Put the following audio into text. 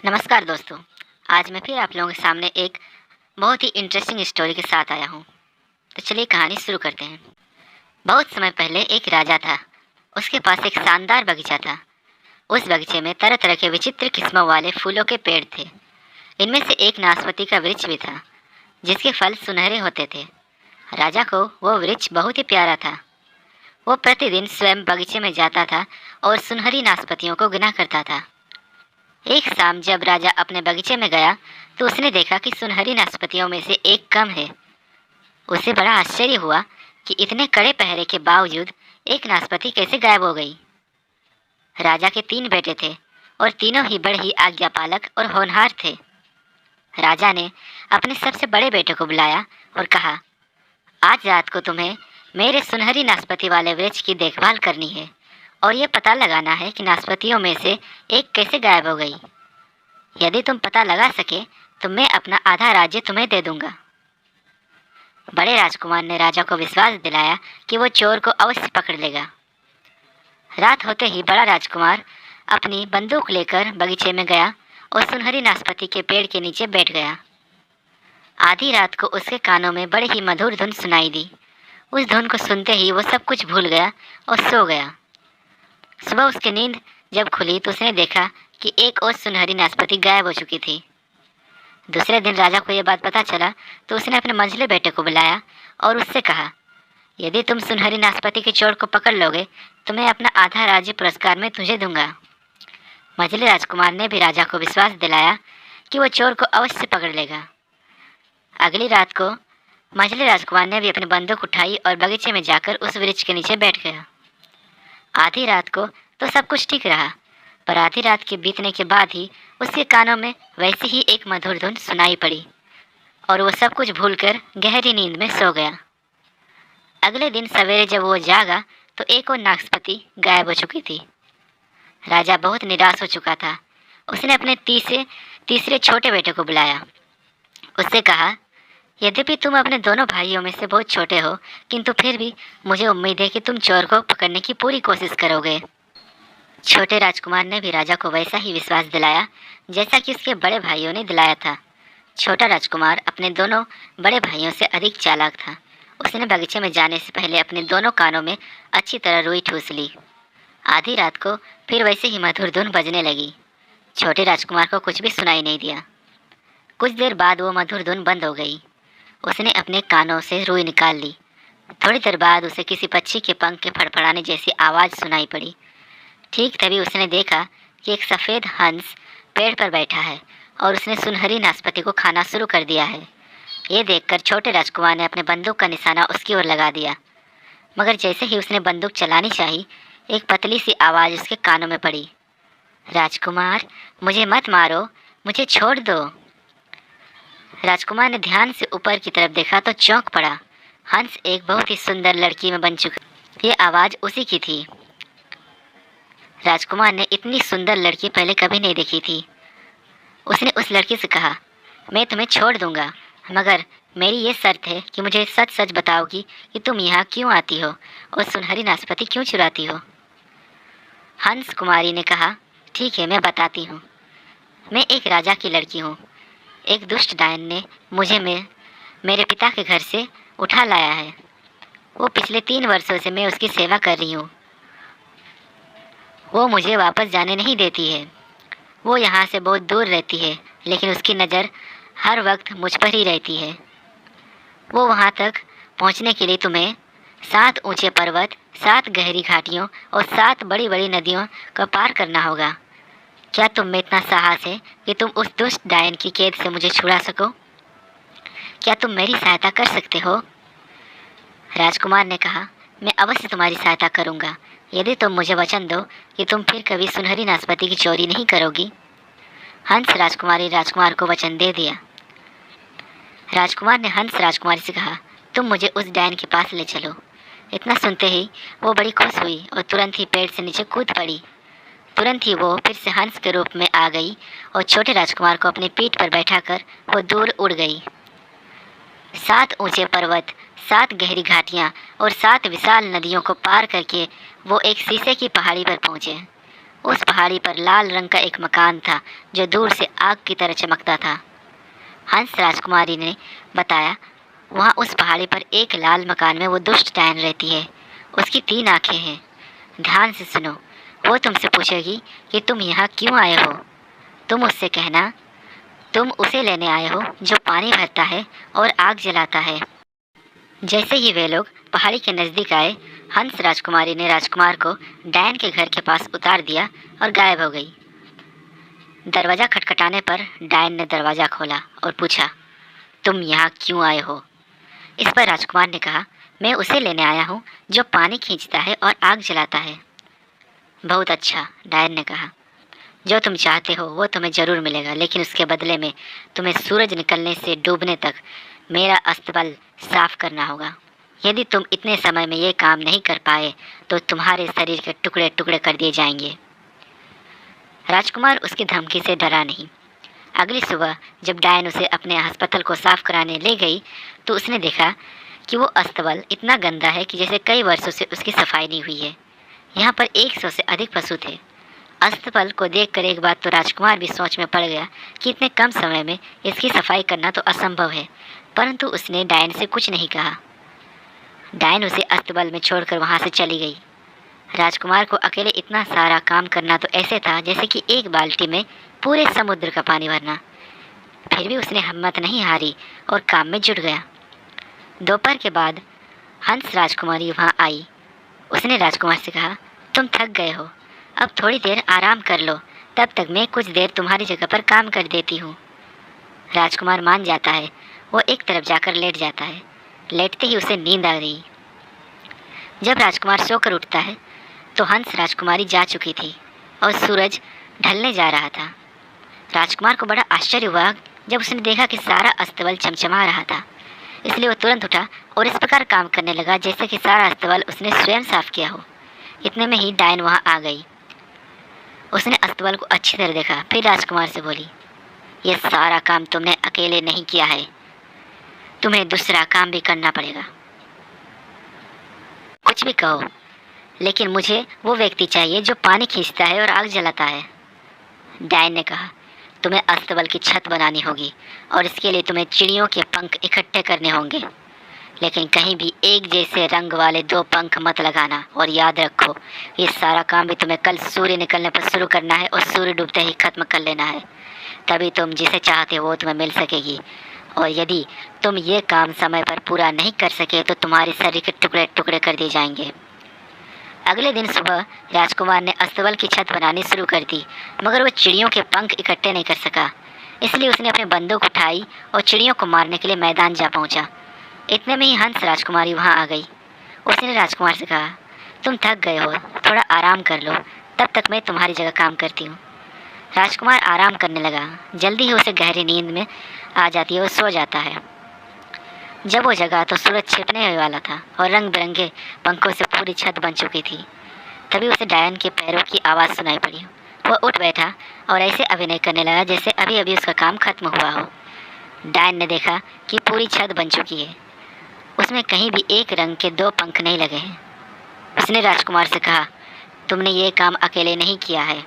नमस्कार दोस्तों। आज मैं फिर आप लोगों के सामने एक बहुत ही इंटरेस्टिंग स्टोरी के साथ आया हूँ। तो चलिए कहानी शुरू करते हैं। बहुत समय पहले एक राजा था। उसके पास एक शानदार बगीचा था। उस बगीचे में तरह तरह के विचित्र किस्मों वाले फूलों के पेड़ थे। इनमें से एक नाशपाती का वृक्ष भी था, जिसके फल सुनहरे होते थे। राजा को वो वृक्ष बहुत ही प्यारा था। वो प्रतिदिन स्वयं बगीचे में जाता था और सुनहरी नाशपातियों को गिना करता था। एक शाम जब राजा अपने बगीचे में गया तो उसने देखा कि सुनहरी नाशपातियों में से एक कम है। उसे बड़ा आश्चर्य हुआ कि इतने कड़े पहरे के बावजूद एक नाशपाती कैसे गायब हो गई। राजा के 3 बेटे थे और तीनों ही बड़े ही आज्ञापालक और होनहार थे। राजा ने अपने सबसे बड़े बेटे को बुलाया और कहा, आज रात को तुम्हें मेरे सुनहरी नाशपाती वाले वृक्ष की देखभाल करनी है और ये पता लगाना है कि नाशपातियों में से एक कैसे गायब हो गई। यदि तुम पता लगा सके तो मैं अपना आधा राज्य तुम्हें दे दूंगा। बड़े राजकुमार ने राजा को विश्वास दिलाया कि वो चोर को अवश्य पकड़ लेगा। रात होते ही बड़ा राजकुमार अपनी बंदूक लेकर बगीचे में गया और सुनहरी नाशपाती के पेड़ के नीचे बैठ गया। आधी रात को उसके कानों में बड़ी ही मधुर धुन सुनाई दी। उस धुन को सुनते ही वो सब कुछ भूल गया और सो गया। सुबह उसकी नींद जब खुली तो उसने देखा कि एक और सुनहरी नाशपाती गायब हो चुकी थी। दूसरे दिन राजा को यह बात पता चला तो उसने अपने मंझले बेटे को बुलाया और उससे कहा, यदि तुम सुनहरी नाशपाती के चोर को पकड़ लोगे तो मैं अपना आधा राज्य पुरस्कार में तुझे दूंगा। मंझले राजकुमार ने भी राजा को विश्वास दिलाया कि वो चोर को अवश्य पकड़ लेगा। अगली रात को मंझले राजकुमार ने भी अपनी बंदूक उठाई और बगीचे में जाकर उस वृक्ष के नीचे बैठ गया। आधी रात को तो सब कुछ ठीक रहा, पर आधी रात के बीतने के बाद ही उसके कानों में वैसी ही एक मधुर धुन सुनाई पड़ी और वो सब कुछ भूलकर गहरी नींद में सो गया। अगले दिन सवेरे जब वो जागा तो एक और नाशपाती गायब हो चुकी थी। राजा बहुत निराश हो चुका था। उसने अपने तीसरे छोटे बेटे को बुलाया। उससे कहा, यद्यपि तुम अपने दोनों भाइयों में से बहुत छोटे हो, किंतु फिर भी मुझे उम्मीद है कि तुम चोर को पकड़ने की पूरी कोशिश करोगे। छोटे राजकुमार ने भी राजा को वैसा ही विश्वास दिलाया जैसा कि उसके बड़े भाइयों ने दिलाया था। छोटा राजकुमार अपने दोनों बड़े भाइयों से अधिक चालाक था। उसने बगीचे में जाने से पहले अपने दोनों कानों में अच्छी तरह रुई ठूस ली। आधी रात को फिर वैसे ही मधुर धुन बजने लगी। छोटे राजकुमार को कुछ भी सुनाई नहीं दिया। कुछ देर बाद वो मधुर धुन बंद हो गई। उसने अपने कानों से रुई निकाल ली। थोड़ी देर बाद उसे किसी पक्षी के पंख के फड़फड़ाने जैसी आवाज़ सुनाई पड़ी। ठीक तभी उसने देखा कि एक सफ़ेद हंस पेड़ पर बैठा है और उसने सुनहरी नाशपाती को खाना शुरू कर दिया है। ये देखकर छोटे राजकुमार ने अपने बंदूक का निशाना उसकी ओर लगा दिया, मगर जैसे ही उसने बंदूक चलानी चाही, एक पतली सी आवाज़ उसके कानों में पड़ी, राजकुमार, मुझे मत मारो, मुझे छोड़ दो। राजकुमार ने ध्यान से ऊपर की तरफ देखा तो चौंक पड़ा। हंस एक बहुत ही सुंदर लड़की में बन चुका। ये आवाज़ उसी की थी। राजकुमार ने इतनी सुंदर लड़की पहले कभी नहीं देखी थी। उसने उस लड़की से कहा, मैं तुम्हें छोड़ दूंगा, मगर मेरी ये शर्त है कि मुझे सच सच बताओगी कि तुम यहाँ क्यों आती हो और सुनहरी नाशपाती क्यों चुराती हो। हंस कुमारी ने कहा, ठीक है, मैं बताती हूँ। मैं एक राजा की लड़की हूँ। एक दुष्ट डायन ने मुझे मेरे पिता के घर से उठा लाया है। वो पिछले 3 वर्षों से मैं उसकी सेवा कर रही हूँ। वो मुझे वापस जाने नहीं देती है। वो यहाँ से बहुत दूर रहती है, लेकिन उसकी नज़र हर वक्त मुझ पर ही रहती है। वो वहाँ तक पहुँचने के लिए तुम्हें 7 ऊंचे पर्वत, 7 गहरी घाटियों और 7 बड़ी बड़ी नदियों को पार करना होगा। क्या तुम में इतना साहस है कि तुम उस दुष्ट डायन की कैद से मुझे छुड़ा सको? क्या तुम मेरी सहायता कर सकते हो? राजकुमार ने कहा, मैं अवश्य तुम्हारी सहायता करूँगा, यदि तुम मुझे वचन दो कि तुम फिर कभी सुनहरी नाशपाती की चोरी नहीं करोगी। हंस राजकुमार को वचन दे दिया। राजकुमार ने हंस राजकुमारी से कहा, तुम मुझे उस डायन के पास ले चलो। इतना सुनते ही वो बड़ी खुश हुई और तुरंत ही पेड़ से नीचे कूद पड़ी। तुरंत ही वो फिर से हंस के रूप में आ गई और छोटे राजकुमार को अपनी पीठ पर बैठाकर वो दूर उड़ गई। 7 ऊंचे पर्वत, 7 गहरी घाटियाँ और 7 विशाल नदियों को पार करके वो एक शीशे की पहाड़ी पर पहुँचे। उस पहाड़ी पर लाल रंग का एक मकान था जो दूर से आग की तरह चमकता था। हंस राजकुमारी ने बताया, वहाँ उस पहाड़ी पर एक लाल मकान में वो दुष्ट डायन रहती है। उसकी 3 आँखें हैं। ध्यान से सुनो, वो तुमसे पूछेगी कि तुम यहाँ क्यों आए हो। तुम उससे कहना तुम उसे लेने आए हो जो पानी भरता है और आग जलाता है। जैसे ही वे लोग पहाड़ी के नज़दीक आए, हंस राजकुमारी ने राजकुमार को डायन के घर के पास उतार दिया और गायब हो गई। दरवाज़ा खटखटाने पर डायन ने दरवाज़ा खोला और पूछा, तुम यहाँ क्यों आए हो। इस पर राजकुमार ने कहा, मैं उसे लेने आया हूँ जो पानी खींचता है और आग जलाता है। बहुत अच्छा, डायन ने कहा, जो तुम चाहते हो वो तुम्हें ज़रूर मिलेगा, लेकिन उसके बदले में तुम्हें सूरज निकलने से डूबने तक मेरा अस्तबल साफ करना होगा। यदि तुम इतने समय में ये काम नहीं कर पाए तो तुम्हारे शरीर के टुकड़े टुकड़े कर दिए जाएंगे। राजकुमार उसकी धमकी से डरा नहीं। अगली सुबह जब डायन उसे अपने अस्पताल को साफ कराने ले गई तो उसने देखा कि वो अस्तबल इतना गंदा है कि जैसे कई वर्षों से उसकी सफाई नहीं हुई है। यहाँ पर 100 से अधिक पशु थे। अस्तबल को देखकर एक बात तो राजकुमार भी सोच में पड़ गया कि इतने कम समय में इसकी सफाई करना तो असंभव है, परंतु उसने डायन से कुछ नहीं कहा। डायन उसे अस्तबल में छोड़कर वहाँ से चली गई। राजकुमार को अकेले इतना सारा काम करना तो ऐसे था जैसे कि एक बाल्टी में पूरे समुद्र का पानी भरना। फिर भी उसने हिम्मत नहीं हारी और काम में जुट गया। दोपहर के बाद हंस राजकुमारी वहाँ आई। उसने राजकुमार से कहा, तुम थक गए हो, अब थोड़ी देर आराम कर लो, तब तक मैं कुछ देर तुम्हारी जगह पर काम कर देती हूँ। राजकुमार मान जाता है। वो एक तरफ जाकर लेट जाता है। लेटते ही उसे नींद आ गई। जब राजकुमार सोकर उठता है तो हंस राजकुमारी जा चुकी थी और सूरज ढलने जा रहा था। राजकुमार को बड़ा आश्चर्य हुआ जब उसने देखा कि सारा अस्तबल चमचमा रहा था। इसलिए वो तुरंत उठा और इस प्रकार काम करने लगा जैसे कि सारा अस्तबल उसने स्वयं साफ किया हो। इतने में ही डायन वहाँ आ गई। उसने अस्तबल को अच्छी तरह देखा, फिर राजकुमार से बोली, यह सारा काम तुमने अकेले नहीं किया है, तुम्हें दूसरा काम भी करना पड़ेगा। कुछ भी कहो, लेकिन मुझे वो व्यक्ति चाहिए जो पानी खींचता है और आग जलाता है। डायन ने कहा, तुम्हें अस्तबल की छत बनानी होगी और इसके लिए तुम्हें चिड़ियों के पंख इकट्ठे करने होंगे, लेकिन कहीं भी एक जैसे रंग वाले 2 पंख मत लगाना। और याद रखो, ये सारा काम भी तुम्हें कल सूर्य निकलने पर शुरू करना है और सूर्य डूबते ही खत्म कर लेना है। तभी तुम जिसे चाहते हो वो तुम्हें मिल सकेगी। और यदि तुम ये काम समय पर पूरा नहीं कर सके तो तुम्हारे शरीर के टुकड़े टुकड़े कर दिए जाएंगे। अगले दिन सुबह राजकुमार ने अस्तबल की छत बनानी शुरू कर दी, मगर वो चिड़ियों के पंख इकट्ठे नहीं कर सका। इसलिए उसने अपनी बंदूक उठाई और चिड़ियों को मारने के लिए मैदान जा पहुंचा। इतने में ही हंस राजकुमारी वहां आ गई। उसने राजकुमार से कहा, तुम थक गए हो, थोड़ा आराम कर लो, तब तक मैं तुम्हारी जगह काम करती हूँ। राजकुमार आराम करने लगा। जल्दी ही उसे गहरी नींद में आ जाती है और सो जाता है। जब वो जगा तो सूरज छिपने वाला था और रंग बिरंगे पंखों से पूरी छत बन चुकी थी। तभी उसे डायन के पैरों की आवाज़ सुनाई पड़ी। वो उठ बैठा और ऐसे अभिनय करने लगा जैसे अभी अभी उसका काम खत्म हुआ हो। डायन ने देखा कि पूरी छत बन चुकी है, उसमें कहीं भी एक रंग के 2 पंख नहीं लगे हैं। उसने राजकुमार से कहा, तुमने ये काम अकेले नहीं किया है,